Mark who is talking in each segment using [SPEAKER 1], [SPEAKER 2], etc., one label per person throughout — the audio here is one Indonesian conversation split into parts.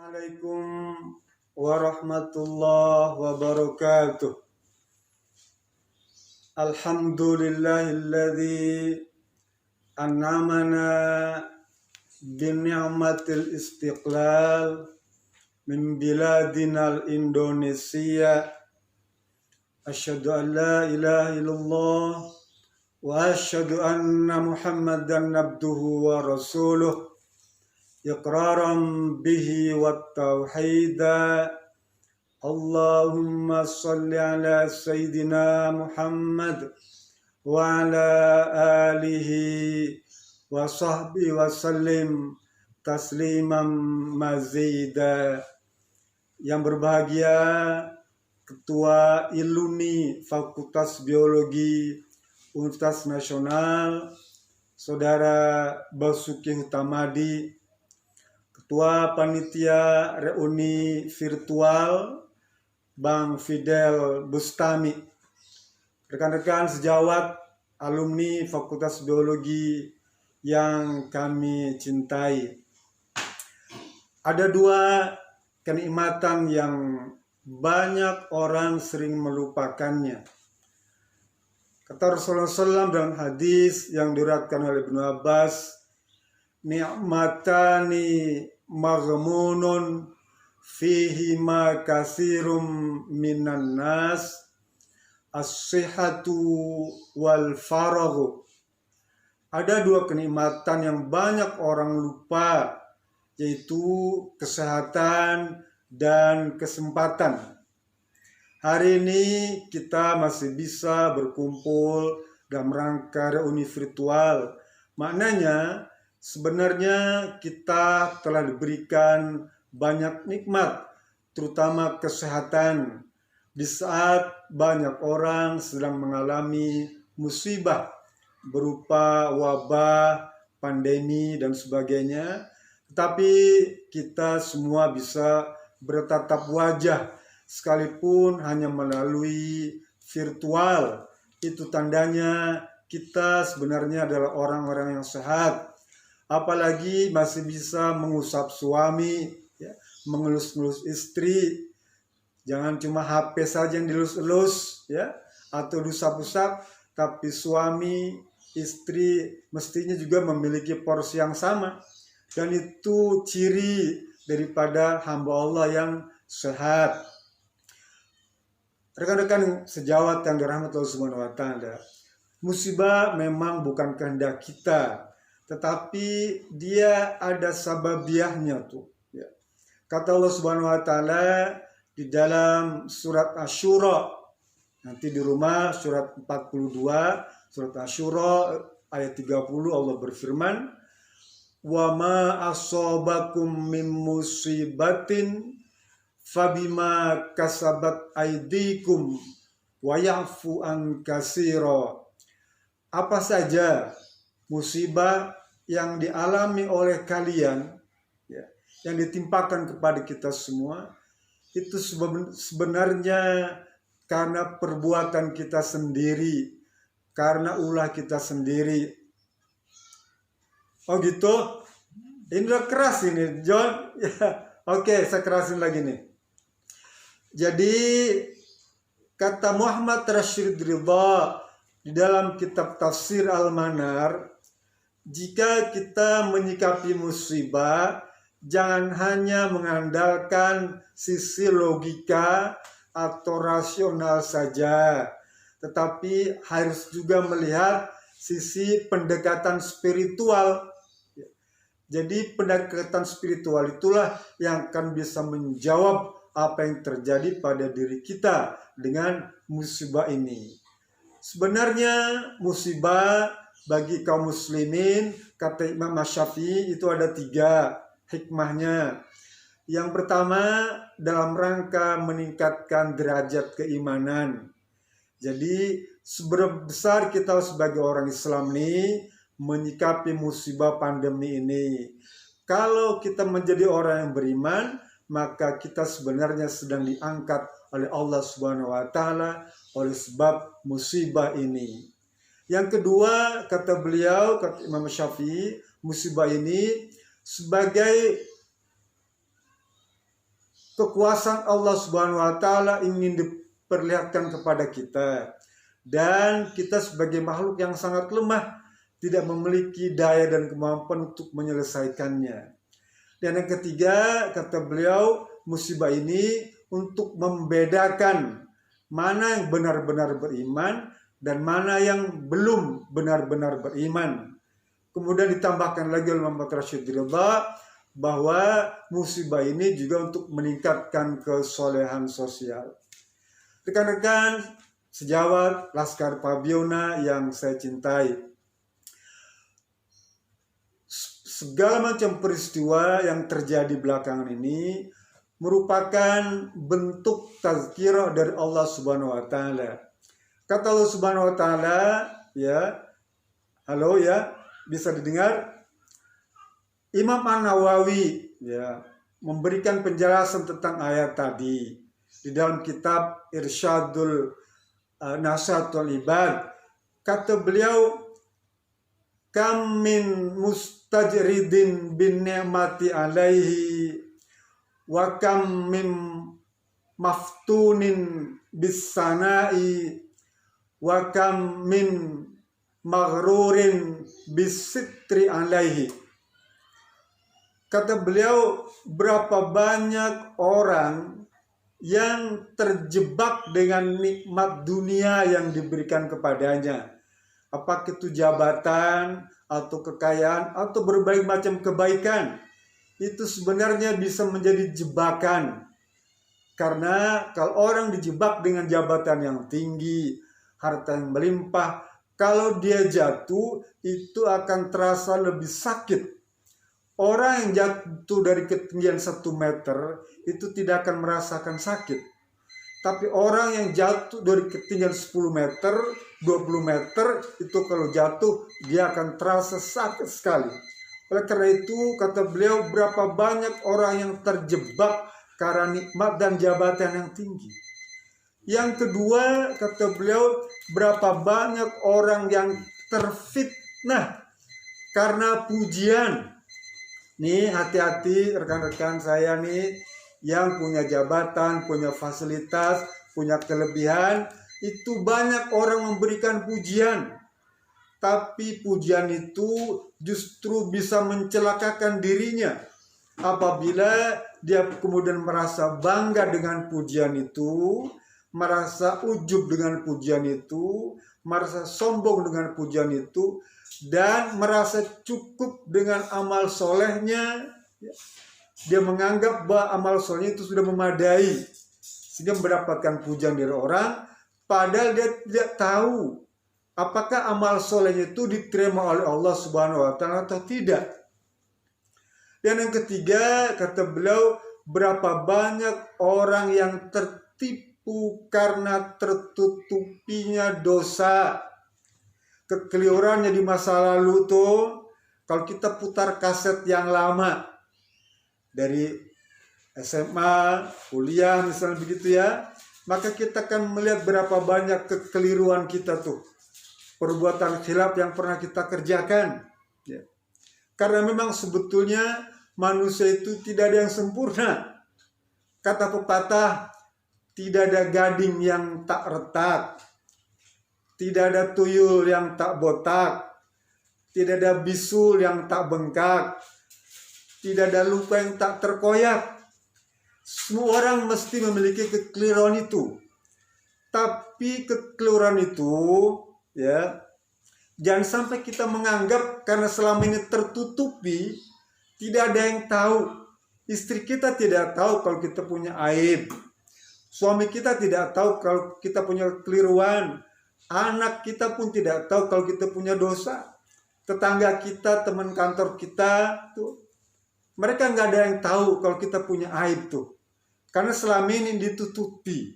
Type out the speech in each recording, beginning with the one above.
[SPEAKER 1] Assalamualaikum warahmatullahi wabarakatuh. Alhamdulillahilladzi an'amana bini'matil istiqlal min biladinal Indonesia. Asyhadu an la ilaha illallah wa asyhadu anna Muhammadan abduhu wa rasuluh. Iqraram bihi wat tauhida. Allahumma salli ala sayyidina Muhammad wa ala alihi wa sahbihi wa sallim tasliman mazida. Yang berbahagia Ketua Iluni Fakultas Biologi Universitas Nasional Saudara Basuki Hutamadi, Ketua Panitia Reuni Virtual Bang Fidel Bustami, rekan-rekan sejawat alumni Fakultas Biologi yang kami cintai. Ada dua kenikmatan yang banyak orang sering melupakannya. Kata Rasulullah SAW dalam hadis yang diriwayatkan oleh Ibnu Abbas, ni'matani maghmunun fihi ma kasirum minan nas as-sihhatu wal faraghu. Ada dua kenikmatan yang banyak orang lupa, yaitu kesehatan dan kesempatan. Hari ini kita masih bisa berkumpul dalam rangka reuni virtual. Maknanya sebenarnya kita telah diberikan banyak nikmat, terutama kesehatan, di saat banyak orang sedang mengalami musibah berupa wabah, pandemi, dan sebagainya. Tetapi kita semua bisa bertatap wajah, sekalipun hanya melalui virtual. Itu tandanya kita sebenarnya adalah orang-orang yang sehat. Apalagi masih bisa mengusap suami, ya, mengelus-elus istri. Jangan cuma HP saja yang dilus-elus, ya, atau diusap-usap, tapi suami, istri mestinya juga memiliki porsi yang sama. Dan itu ciri daripada hamba Allah yang sehat. Rekan-rekan sejawat yang dirahmati Allah Subhanahu wa Ta'ala, musibah memang bukan kehendak kita, tetapi dia ada sababiahnya tuh. Ya. Kata Allah Subhanahu wa Ta'ala di dalam surat Asy-Syura, nanti di rumah surat 42, surat Asy-Syura ayat 30, Allah berfirman, wa ma asobakum min musibatin fabima kasabat aidikum wa ya'fu an katsira. Apa saja musibah yang dialami oleh kalian, ya, yang ditimpakan kepada kita semua, itu sebenarnya karena perbuatan kita sendiri, karena ulah kita sendiri. Oh gitu? Ini udah keras ini, John. Ya, oke, saya kerasin lagi nih. Jadi kata Muhammad Rashid Ridha di dalam kitab Tafsir Al-Manar, jika kita menyikapi musibah, jangan hanya mengandalkan sisi logika atau rasional saja, tetapi harus juga melihat sisi pendekatan spiritual. Jadi pendekatan spiritual itulah yang akan bisa menjawab apa yang terjadi pada diri kita dengan musibah ini. Sebenarnya musibah bagi kaum muslimin, kata Imam Syafi'i, itu ada 3 hikmahnya. Yang pertama, dalam rangka meningkatkan derajat keimanan. Jadi seberapa besar kita sebagai orang Islam ini menyikapi musibah pandemi ini. Kalau kita menjadi orang yang beriman, maka kita sebenarnya sedang diangkat oleh Allah Subhanahu wa Ta'ala oleh sebab musibah ini. Yang kedua, kata beliau, kata Imam Syafi'i, musibah ini sebagai kekuasaan Allah Subhanahu wa taala ingin diperlihatkan kepada kita, dan kita sebagai makhluk yang sangat lemah tidak memiliki daya dan kemampuan untuk menyelesaikannya. Dan yang ketiga, kata beliau, musibah ini untuk membedakan mana yang benar-benar beriman dan mana yang belum benar-benar beriman. Kemudian ditambahkan lagi oleh Muhammad Rashid Ridha bahwa musibah ini juga untuk meningkatkan kesolehan sosial. Rekan-rekan sejawat Laskar Pabiona yang saya cintai, segala macam peristiwa yang terjadi belakangan ini merupakan bentuk tazkirah dari Allah Subhanahu wa taala. Kata Allah Subhanahu wa taala, ya. Halo ya, bisa didengar? Imam An-Nawawi ya memberikan penjelasan tentang ayat tadi di dalam kitab Irsyadul Nasihatul Ibad. Kata beliau, kam min mustajridin bin ni'mati alaihi wa kam min maftunin bis sanai wa kam min maghrurin bis sitri alaihi. Kata beliau, berapa banyak orang yang terjebak dengan nikmat dunia yang diberikan kepadanya, apakah itu jabatan atau kekayaan atau berbagai macam kebaikan, itu sebenarnya bisa menjadi jebakan. Karena kalau orang dijebak dengan jabatan yang tinggi, harta yang melimpah, kalau dia jatuh itu akan terasa lebih sakit. Orang yang jatuh dari ketinggian 1 meter itu tidak akan merasakan sakit. Tapi orang yang jatuh dari ketinggian 10 meter, 20 meter, itu kalau jatuh, dia akan terasa sakit sekali. Oleh karena itu, kata beliau, berapa banyak orang yang terjebak karena nikmat dan jabatan yang tinggi. Yang kedua, kata beliau, berapa banyak orang yang terfitnah karena pujian. Nih, hati-hati rekan-rekan saya nih, yang punya jabatan, punya fasilitas, punya kelebihan, itu banyak orang memberikan pujian. Tapi pujian itu justru bisa mencelakakan dirinya. Apabila dia kemudian merasa bangga dengan pujian itu, merasa ujub dengan pujian itu, merasa sombong dengan pujian itu, dan merasa cukup dengan amal solehnya. Dia menganggap bahwa amal solehnya itu sudah memadai sehingga mendapatkan pujian dari orang, padahal dia tidak tahu apakah amal solehnya itu diterima oleh Allah Subhanahu wa taala atau tidak. Dan yang ketiga, kata beliau, berapa banyak orang yang tertipu karena tertutupinya dosa. Kekeliruannya di masa lalu tuh, kalau kita putar kaset yang lama dari SMA, kuliah misalnya begitu ya, maka kita akan melihat berapa banyak kekeliruan kita tuh, perbuatan khilaf yang pernah kita kerjakan ya. Karena memang sebetulnya manusia itu tidak ada yang sempurna. Kata pepatah, tidak ada gading yang tak retak, tidak ada tuyul yang tak botak, tidak ada bisul yang tak bengkak, tidak ada luka yang tak terkoyak. Semua orang mesti memiliki kekeliruan itu. Tapi kekeliruan itu ya, jangan sampai kita menganggap karena selama ini tertutupi, tidak ada yang tahu. Istri kita tidak tahu kalau kita punya aib. Suami kita tidak tahu kalau kita punya kekeliruan. Anak kita pun tidak tahu kalau kita punya dosa. Tetangga kita, teman kantor kita tuh, mereka nggak ada yang tahu kalau kita punya aib tuh. Karena selama ini ditutupi.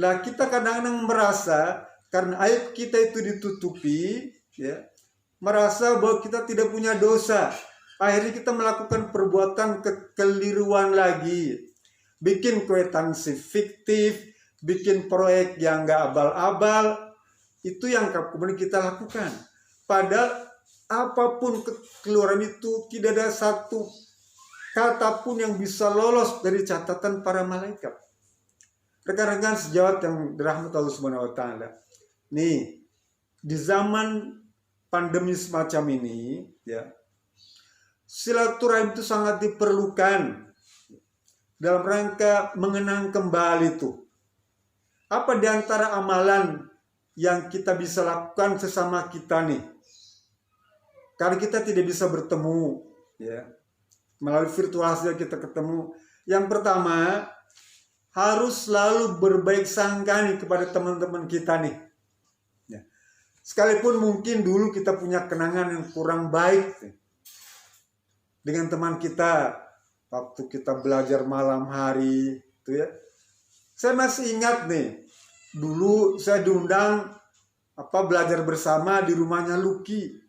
[SPEAKER 1] Lah kita kadang-kadang merasa karena aib kita itu ditutupi, ya, merasa bahwa kita tidak punya dosa. Akhirnya kita melakukan perbuatan kekeliruan lagi. Bikin kwitansi fiktif, bikin proyek yang nggak abal-abal. Itu yang kemudian kita lakukan. Padahal apapun kekeliruan itu tidak ada satu kata pun yang bisa lolos dari catatan para malaikat. Rekan-rekan sejawat yang dirahmati Allah Subhanahu wa taala. Nih, di zaman pandemi semacam ini, ya, silaturahim itu sangat diperlukan dalam rangka mengenang kembali itu. Apa di antara amalan yang kita bisa lakukan sesama kita nih? Karena kita tidak bisa bertemu, ya, melalui virtual saja kita ketemu. Yang pertama, harus selalu berbaik sangka nih kepada teman-teman kita nih. Ya. Sekalipun mungkin dulu kita punya kenangan yang kurang baik nih, dengan teman kita waktu kita belajar malam hari, itu ya. Saya masih ingat nih, dulu saya diundang belajar bersama di rumahnya Lucky.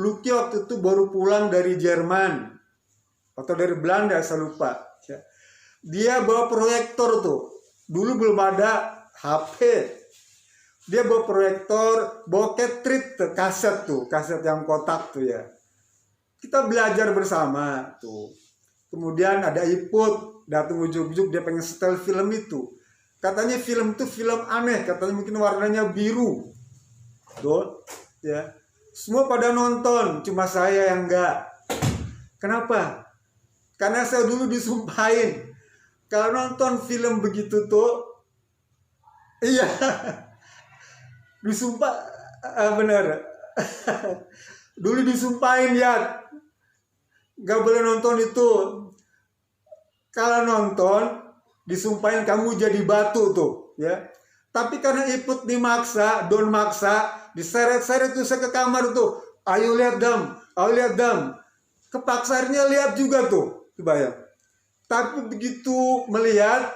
[SPEAKER 1] Lucky waktu itu baru pulang dari Jerman atau dari Belanda, saya lupa. Dia bawa proyektor tuh. Dulu belum ada HP. Dia bawa proyektor, bawa cartridge, kaset yang kotak tuh ya. Kita belajar bersama tuh. Kemudian ada iPod, datang ujuk-ujuk dia pengen setel film itu. Katanya film itu film aneh, katanya mungkin warnanya biru. Tuh, ya. Semua pada nonton, cuma saya yang enggak. Kenapa? Karena saya dulu disumpahin. Kalau nonton film begitu tuh, iya, disumpah, bener. Dulu disumpahin ya, gak boleh nonton itu. Kalau nonton, disumpahin kamu jadi batu tuh, ya. Tapi karena ikut dimaksa, don maksa, diseret-seret tuh saya ke kamar tuh. Ayo lihat dam. Kepaksanya lihat juga tuh, bayang. Tapi begitu melihat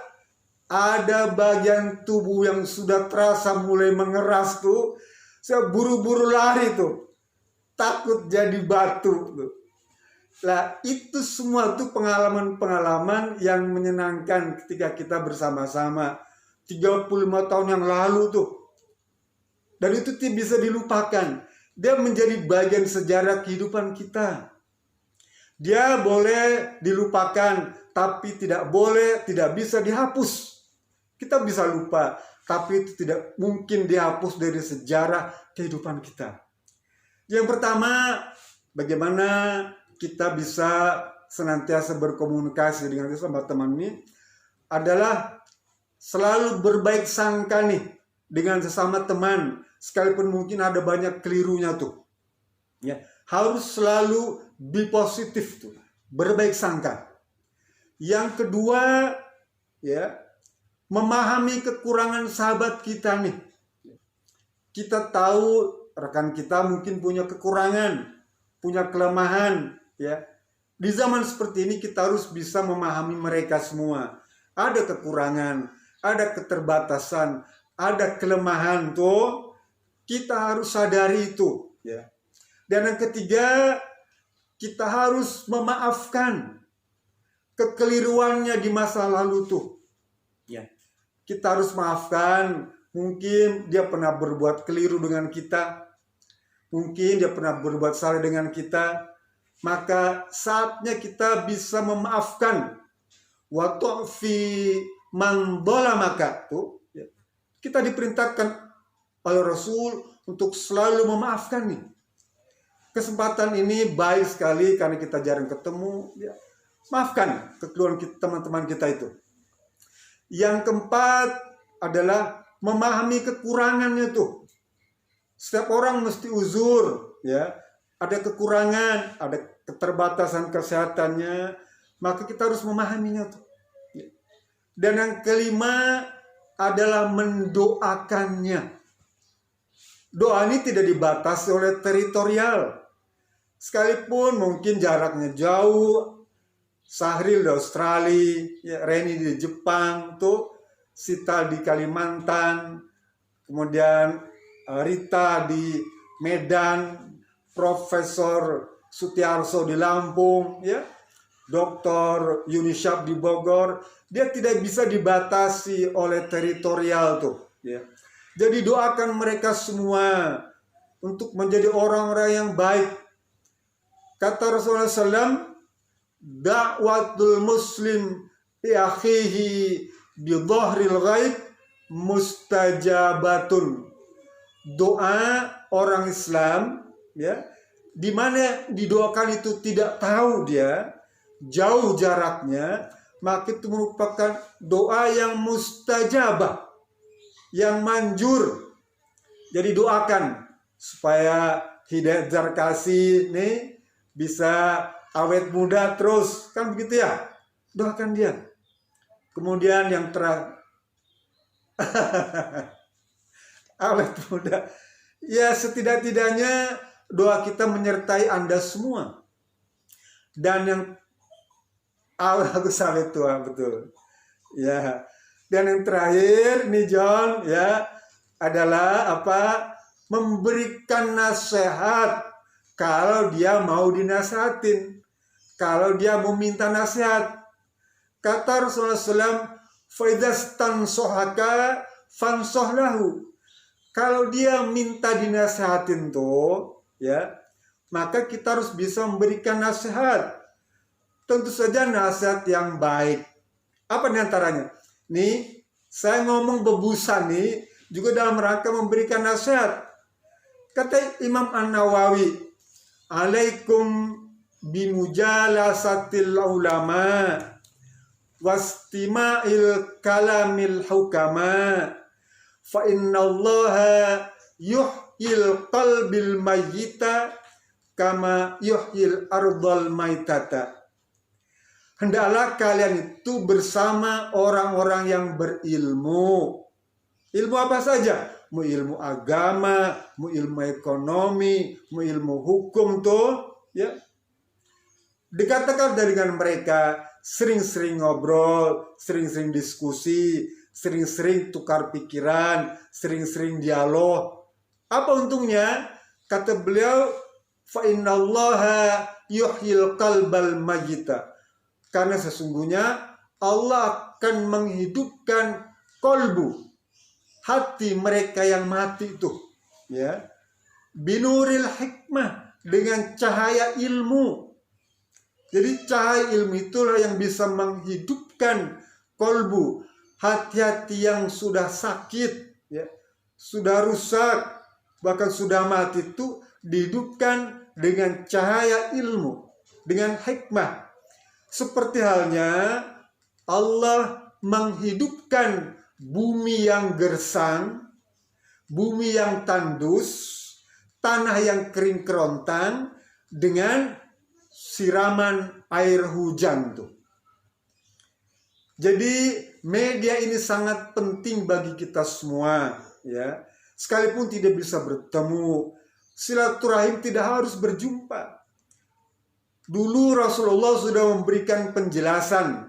[SPEAKER 1] ada bagian tubuh yang sudah terasa mulai mengeras tuh, saya buru-buru lari tuh, takut jadi batu tuh. Lah itu semua tuh pengalaman-pengalaman yang menyenangkan ketika kita bersama-sama 35 tahun yang lalu tuh. Dan itu tidak bisa dilupakan. Dia menjadi bagian sejarah kehidupan kita. Dia boleh dilupakan, tapi tidak bisa dihapus. Kita bisa lupa, tapi itu tidak mungkin dihapus dari sejarah kehidupan kita. Yang pertama, bagaimana kita bisa senantiasa berkomunikasi dengan sesama teman ini adalah selalu berbaik sangka nih dengan sesama teman, sekalipun mungkin ada banyak kelirunya tuh. Ya, harus selalu be positif tuh, berbaik sangka. Yang kedua, ya, memahami kekurangan sahabat kita nih. Kita tahu rekan kita mungkin punya kekurangan, punya kelemahan, ya. Di zaman seperti ini kita harus bisa memahami mereka semua. Ada kekurangan, ada keterbatasan, ada kelemahan tuh. Kita harus sadari itu, ya. Dan yang ketiga, kita harus memaafkan kekeliruannya di masa lalu tuh. Ya. Kita harus maafkan, mungkin dia pernah berbuat keliru dengan kita. Mungkin dia pernah berbuat salah dengan kita. Maka saatnya kita bisa memaafkan. Wa tu'fi man dhalamaka tuh. Ya. Kita diperintahkan oleh Rasul untuk selalu memaafkan nih. Kesempatan ini baik sekali karena kita jarang ketemu. Ya. Maafkan kekeliruan teman-teman kita itu. Yang keempat adalah memahami kekurangannya tuh. Setiap orang mesti uzur, ya. Ada kekurangan, ada keterbatasan kesehatannya, maka kita harus memahaminya tuh. Ya. Dan yang kelima adalah mendoakannya. Doa ini tidak dibatasi oleh teritorial. Sekalipun mungkin jaraknya jauh, Sahril di Australia, ya, Reni di Jepang, tuh, Sita di Kalimantan, kemudian Rita di Medan, Profesor Sutiarso di Lampung, ya, Dr. Yunishab di Bogor. Dia tidak bisa dibatasi oleh teritorial tuh, ya. Jadi doakan mereka semua untuk menjadi orang-orang yang baik. Kata Rasulullah SAW, da'watul muslim fi akhihi bi dhahril ghaib mustajabatun. Doa orang Islam ya, di mana didoakan itu tidak tahu dia, jauh jaraknya, maka itu merupakan doa yang mustajabah, yang manjur. Jadi doakan supaya Hidayat Zarkasi nih bisa awet muda terus, kan begitu ya? Doakan dia. Kemudian yang terakhir awet muda. Ya, setidak-tidaknya doa kita menyertai Anda semua. Dan yang bagus awet tua, betul. Ya. Dan yang terakhir nih John ya, adalah apa? Memberikan nasihat kalau dia mau dinasihatin. Kalau dia mau minta nasihat. Kata Rasulullah SAW, "Faidastan sohaka fansohlahu." Kalau dia minta dinasihatin tuh, ya, maka kita harus bisa memberikan nasihat. Tentu saja nasihat yang baik. Apa diantaranya? Nih, saya ngomong bebusan nih, juga dalam rangka memberikan nasihat. Kata Imam An-Nawawi, "Alaikum bimujalasatil ulama wastima'il kalamil hukama. Fa innallaha yuhyil qalbil mayyita kama yuhyil ardal maitata." Hendaklah kalian itu bersama orang-orang yang berilmu. Ilmu apa saja? Mau ilmu agama, mau ilmu ekonomi, mau ilmu hukum tuh, ya. Dekatkan dengan mereka, sering-sering ngobrol, sering-sering diskusi, sering-sering tukar pikiran, sering-sering dialog. Apa untungnya? Kata beliau, fa innallaha yuhyil qalbal mayyita. Karena sesungguhnya Allah akan menghidupkan kolbu, hati mereka yang mati itu, ya, binuril hikmah, dengan cahaya ilmu. Jadi cahaya ilmu itulah yang bisa menghidupkan kolbu, hati-hati yang sudah sakit, ya, sudah rusak, bahkan sudah mati itu dihidupkan dengan cahaya ilmu, dengan hikmah. Seperti halnya Allah menghidupkan bumi yang gersang, bumi yang tandus, tanah yang kering kerontang dengan siraman air hujan tuh. Jadi media ini sangat penting bagi kita semua, ya. Sekalipun tidak bisa bertemu, silaturahim tidak harus berjumpa. Dulu Rasulullah sudah memberikan penjelasan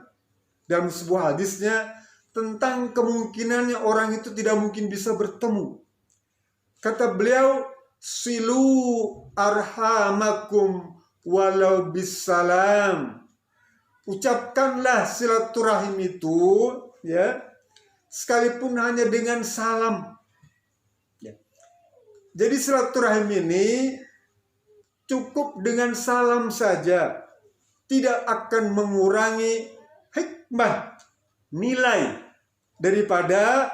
[SPEAKER 1] dalam sebuah hadisnya tentang kemungkinannya orang itu tidak mungkin bisa bertemu. Kata beliau, "Silu arhamakum walau bisalam." Ucapkanlah silaturahim itu, ya, sekalipun hanya dengan salam. Ya. Jadi silaturahim ini cukup dengan salam saja, tidak akan mengurangi hikmah, nilai daripada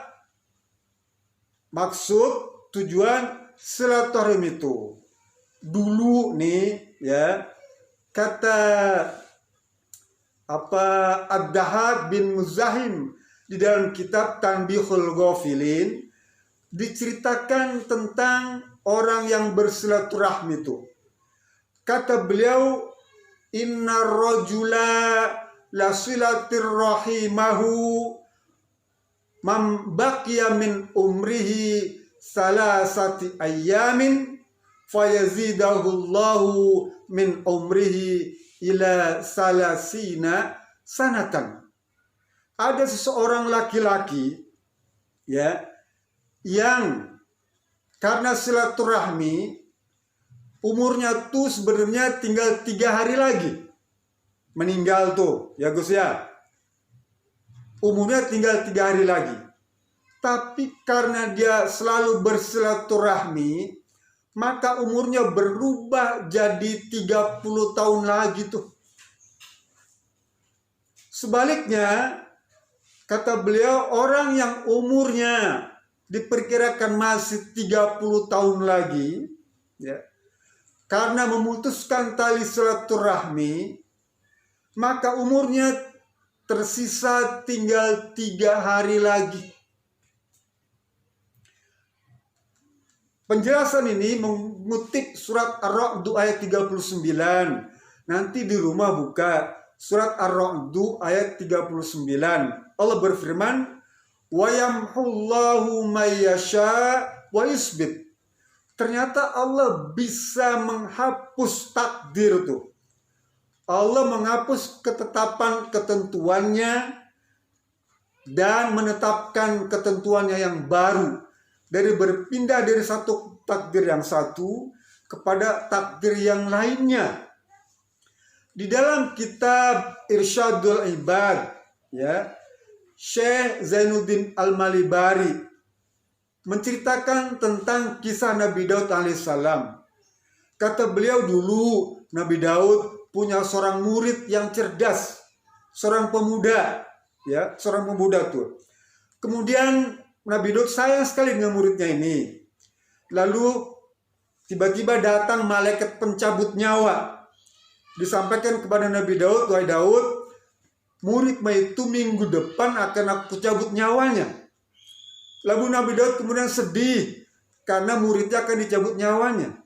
[SPEAKER 1] maksud tujuan silaturahim itu. Dulu nih, ya, kata Ad-Dahab bin Muzahim di dalam kitab Tanbihul Ghafilin diceritakan tentang orang yang bersilaturahmi itu. Kata beliau, "Inna rajula lasilatir rahimahu man baqiya min umrihi salasati ayyamin fayazidahu Allahu min umrihi ila salasina sanatan." Ada seseorang laki-laki, ya, yang karena silaturahmi umurnya tuh sebenarnya tinggal 3 hari lagi meninggal tuh, ya Gus ya. Umurnya tinggal 3 hari lagi. Tapi karena dia selalu bersilaturahmi, maka umurnya berubah jadi 30 tahun lagi tuh. Sebaliknya, kata beliau, orang yang umurnya diperkirakan masih 30 tahun lagi, ya, karena memutuskan tali silaturahmi, maka umurnya tersisa tinggal 3 hari lagi. Penjelasan ini mengutip surat Ar-Ra'd ayat 39. Nanti di rumah buka surat Ar-Ra'd ayat 39. Allah berfirman, "Wa yamhullahu may yasha wa yusbit." Ternyata Allah bisa menghapus takdir tuh. Allah menghapus ketetapan ketentuannya dan menetapkan ketentuannya yang baru. Dari berpindah dari satu takdir yang satu kepada takdir yang lainnya. Di dalam kitab Irsyadul Ibad, ya, Syekh Zainuddin Al-Malibari menceritakan tentang kisah Nabi Daud alaihissalam. Kata beliau, dulu Nabi Daud punya seorang murid yang cerdas, seorang pemuda, ya, seorang pemuda tuh. Kemudian Nabi Daud sayang sekali dengan muridnya ini. Lalu tiba-tiba datang malaikat pencabut nyawa. Disampaikan kepada Nabi Daud, "Wahai Daud, muridmu itu minggu depan akan aku cabut nyawanya." Lalu Nabi Daud kemudian sedih karena muridnya akan dicabut nyawanya.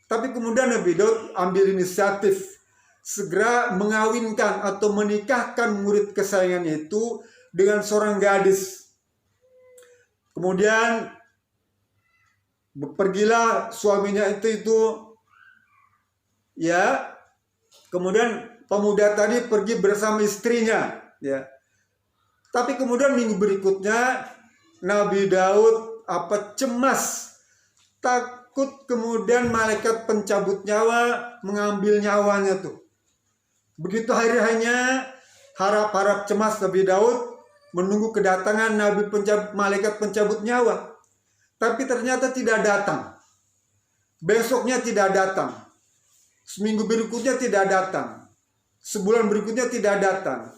[SPEAKER 1] Tapi kemudian Nabi Daud ambil inisiatif segera mengawinkan atau menikahkan murid kesayangannya itu dengan seorang gadis. Kemudian pergilah suaminya itu ya. Kemudian pemuda tadi pergi bersama istrinya, ya. Tapi kemudian minggu berikutnya Nabi Daud cemas, takut kemudian malaikat pencabut nyawa mengambil nyawanya tuh. Begitu hari hanya harap-harap cemas Nabi Daud menunggu kedatangan malaikat pencabut nyawa. Tapi ternyata tidak datang. Besoknya tidak datang. Seminggu berikutnya tidak datang. Sebulan berikutnya tidak datang.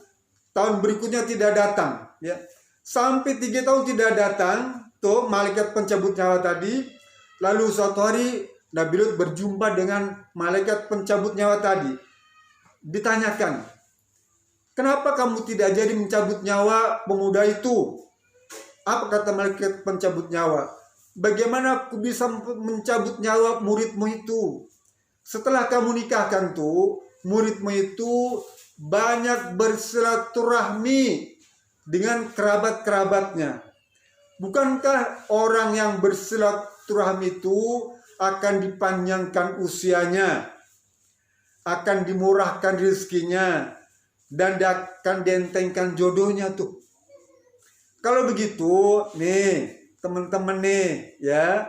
[SPEAKER 1] Tahun berikutnya tidak datang. Ya. Sampai 3 tahun tidak datang. Tuh malaikat pencabut nyawa tadi. Lalu suatu hari Nabi Daud berjumpa dengan malaikat pencabut nyawa tadi. Ditanyakan, "Kenapa kamu tidak jadi mencabut nyawa pemuda itu?" Apa kata malaikat pencabut nyawa? "Bagaimana aku bisa mencabut nyawa muridmu itu? Setelah kamu nikahkan tuh, muridmu itu banyak bersilaturahmi dengan kerabat-kerabatnya. Bukankah orang yang bersilaturahmi itu akan dipanjangkan usianya, akan dimurahkan rezekinya, dan akan dientengkan jodohnya tuh? Kalau begitu, nih teman-teman nih, ya,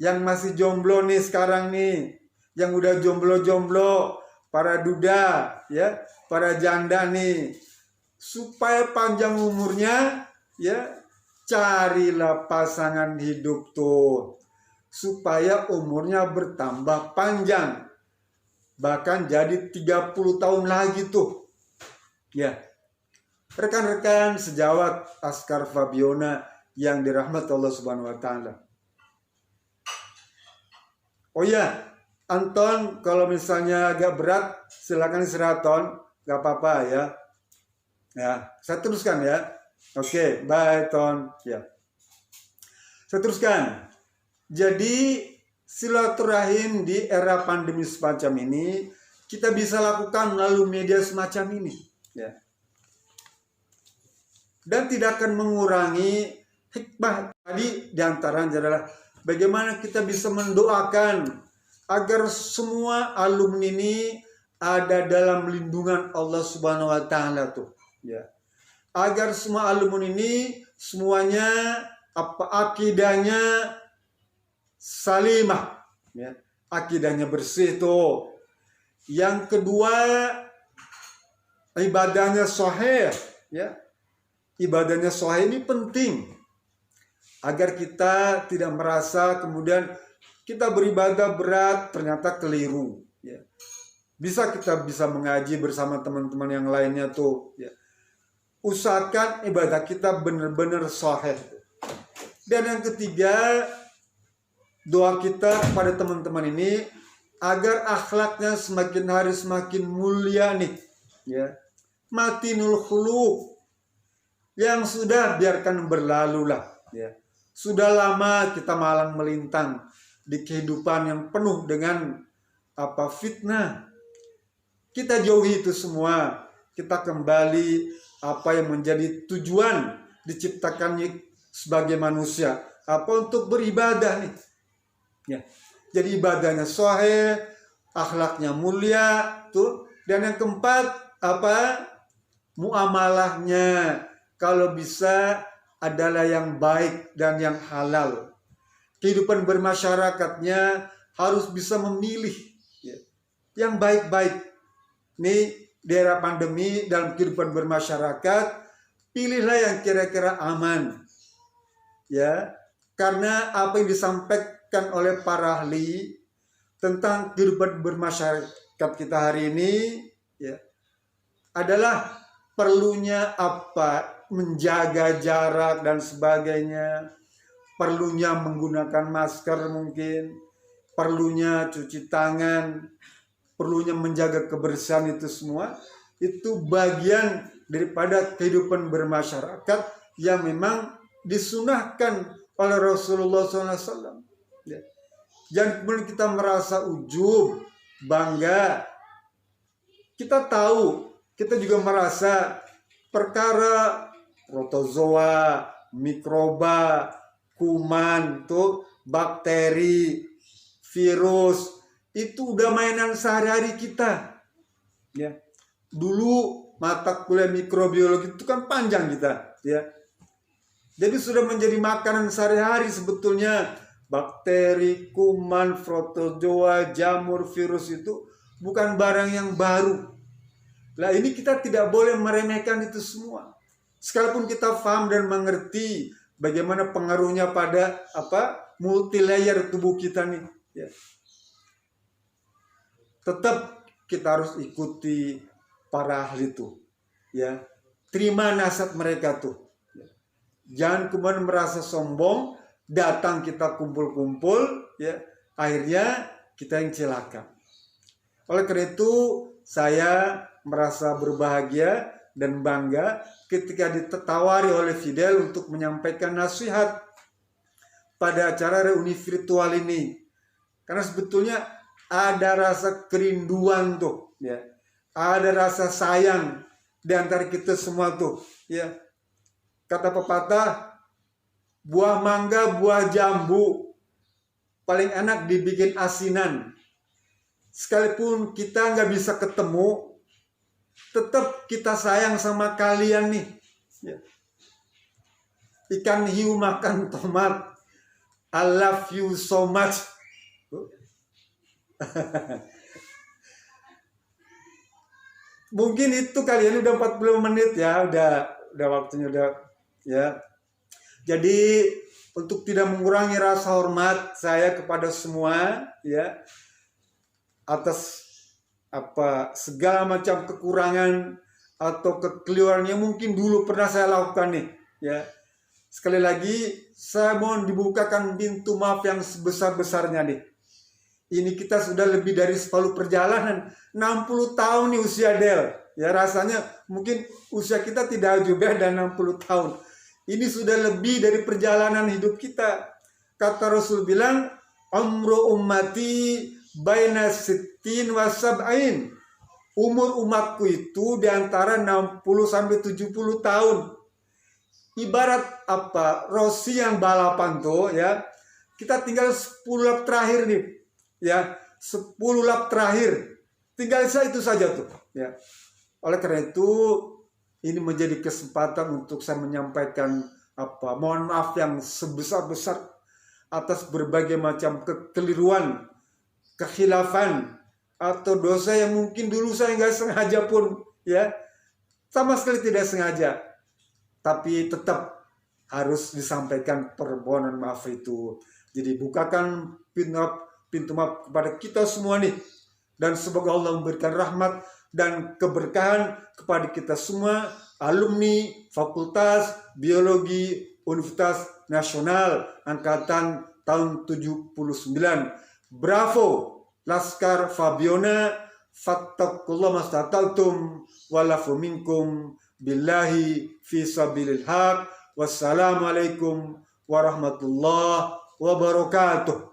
[SPEAKER 1] yang masih jomblo nih sekarang nih, yang udah jomblo-jomblo, para duda, ya, para janda nih, supaya panjang umurnya, ya, carilah pasangan hidup tuh, supaya umurnya bertambah panjang, bahkan jadi 30 tahun lagi tuh, ya. Rekan-rekan sejawat Askar Fabiona yang dirahmati Allah Subhanahu wa taala. Oh ya, Anton, kalau misalnya agak berat silakan istirahat, Ton. Gak apa-apa ya. Ya, saya teruskan ya. Oke, bye Ton. Ya. Saya teruskan. Jadi silaturahim di era pandemi semacam ini kita bisa lakukan melalui media semacam ini, ya. Dan tidak akan mengurangi hikmah tadi, diantaranya adalah bagaimana kita bisa mendoakan agar semua alumni ini ada dalam lindungan Allah Subhanahu wa taala tuh, ya. Agar semua alumni ini semuanya akidahnya salimah, ya. Akidahnya bersih tuh. Yang kedua, ibadahnya sahih, ya. Ibadahnya sahih ini penting agar kita tidak merasa kemudian kita beribadah berat ternyata keliru, ya. Kita bisa mengaji bersama teman-teman yang lainnya tuh, ya. usahakan ibadah kita benar-benar sahih. Dan yang ketiga, doa kita kepada teman-teman ini agar akhlaknya semakin hari semakin mulia nih, ya. Matinul khuluq, yang sudah biarkan berlalu lah, ya. Sudah lama kita malang melintang di kehidupan yang penuh dengan fitnah. Kita jauhi itu semua. Kita kembali apa yang menjadi tujuan diciptakannya sebagai manusia, untuk beribadah nih, ya. Jadi ibadahnya sahih, akhlaknya mulia tuh. Dan yang keempat muamalahnya kalau bisa adalah yang baik dan yang halal. Kehidupan bermasyarakatnya harus bisa memilih, ya, yang baik-baik. Nih di era pandemi dalam kehidupan bermasyarakat, pilihlah yang kira-kira aman, ya, karena apa yang disampaikan oleh para ahli tentang kehidupan bermasyarakat kita hari ini, ya, adalah perlunya menjaga jarak dan sebagainya, perlunya menggunakan masker mungkin, perlunya cuci tangan, perlunya menjaga kebersihan. Itu semua itu bagian daripada kehidupan bermasyarakat yang memang disunahkan oleh Rasulullah SAW. Ya. Jangan kemudian kita merasa ujub, bangga. Kita tahu, kita juga merasa perkara protozoa, mikroba, kuman, bakteri, virus, itu udah mainan sehari-hari kita. Ya. Dulu mata kuliah mikrobiologi itu kan panjang kita, ya. Jadi sudah menjadi makanan sehari-hari sebetulnya. Bakteri, kuman, protozoa, jamur, virus itu bukan barang yang baru. Nah, ini kita tidak boleh meremehkan itu semua. Sekalipun kita paham dan mengerti bagaimana pengaruhnya pada multilayer tubuh kita nih, ya. Tetap kita harus ikuti para ahli itu, ya. Terima nasihat mereka tuh. Jangan kemudian merasa sombong, datang kita kumpul-kumpul, ya, akhirnya kita yang celaka. Oleh karena itu saya merasa berbahagia dan bangga ketika ditawari oleh Fidel untuk menyampaikan nasihat pada acara reuni virtual ini. Karena sebetulnya ada rasa kerinduan tuh, ya. Ada rasa sayang di antara kita semua tuh, ya. Kata pepatah, buah mangga, buah jambu paling enak dibikin asinan. Sekalipun kita nggak bisa ketemu, tetap kita sayang sama kalian nih, ya. Ikan hiu makan tomat, I love you so much. Mungkin itu kalian udah 40 menit ya, udah waktunya udah, ya. Jadi untuk tidak mengurangi rasa hormat saya kepada semua, ya, atas segala macam kekurangan atau kekeliruan yang mungkin dulu pernah saya lakukan nih, ya. Sekali lagi saya mohon dibukakan pintu maaf yang sebesar-besarnya nih. Ini kita sudah lebih dari 10 perjalanan, 60 tahun nih usia Del. Ya, rasanya mungkin usia kita tidak jauh beda 60 tahun. Ini sudah lebih dari perjalanan hidup kita. Kata Rasul bilang, umru ummati baina sittin wa sab'in. Umur umatku itu di antara 60 sampai 70 tahun. Ibarat Rossi yang balapan tuh, ya. Kita tinggal 10 lap terakhir nih. Ya, 10 lap terakhir. Tinggal itu saja tuh, ya. Oleh karena itu ini menjadi kesempatan untuk saya menyampaikan mohon maaf yang sebesar-besar atas berbagai macam kekeliruan, kekhilafan atau dosa yang mungkin dulu saya nggak sengaja pun, ya, sama sekali tidak sengaja, tapi tetap harus disampaikan permohonan maaf itu. Jadi bukakan pintu maaf kepada kita semua nih, dan semoga Allah memberikan rahmat dan keberkahan kepada kita semua, alumni Fakultas Biologi Universitas Nasional Angkatan tahun 79. Bravo Laskar Fabiona, fattakullah mastata'tum walafu minkum billahi fi sabilil haq. Wassalamualaikum warahmatullahi wabarakatuh.